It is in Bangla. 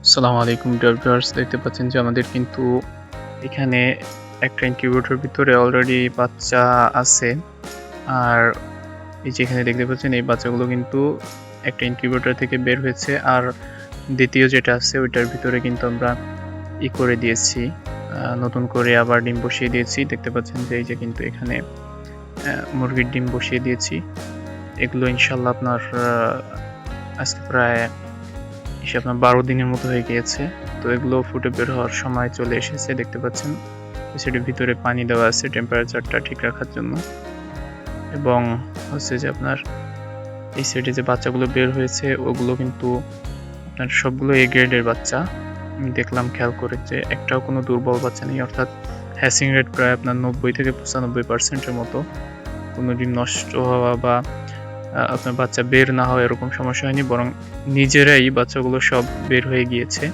আসসালামু আলাইকুম ডিয়ার ভিউয়ার্স, দেখতে পাচ্ছেন যে আমাদের কিন্তু এখানে একটা ইনকিউবেটর ভিতরে অলরেডি বাচ্চা আছে। আর এই যে এখানে দেখতে পাচ্ছেন এই বাচ্চাগুলো কিন্তু একটা ইনকিউবেটর থেকে বের হয়েছে। আর দ্বিতীয় যেটা আছে ওইটার ভিতরে কিন্তু আমরা করে দিয়েছি, নতুন করে আবার ডিম বসিয়ে দিয়েছি। দেখতে পাচ্ছেন যে এই যে কিন্তু এখানে মুরগির ডিম বসিয়ে দিয়েছি। এগুলো ইনশাল্লাহ আপনার আজকে প্রায় আপনার 12 দিনের মতো হয়ে গিয়েছে। তো এগুলো ফুটে বের হওয়ার সময় চলে এসেছে। দেখতে পাচ্ছেন সেটির ভিতরে পানি দেওয়া আছে টেম্পারেচারটা ঠিক রাখার জন্য। এবং হচ্ছে যে আপনার এই সাইডে যে বাচ্চাগুলো বের হয়েছে ওগুলো কিন্তু আপনার সবগুলো এ গ্রেডের বাচ্চা। আমি দেখলাম খেয়াল করে যে একটাও কোনো দুর্বল বাচ্চা নেই, অর্থাৎ হ্যাসিং রেট প্রায় আপনার 90 থেকে 95% মতো। কোনো ডিম নষ্ট হওয়া বা আপনার বাচ্চা বের না হওয়া এরকম সমস্যা হয়নি, বরং নিজেরাই বাচ্চাগুলো সব বের হয়ে গিয়েছে।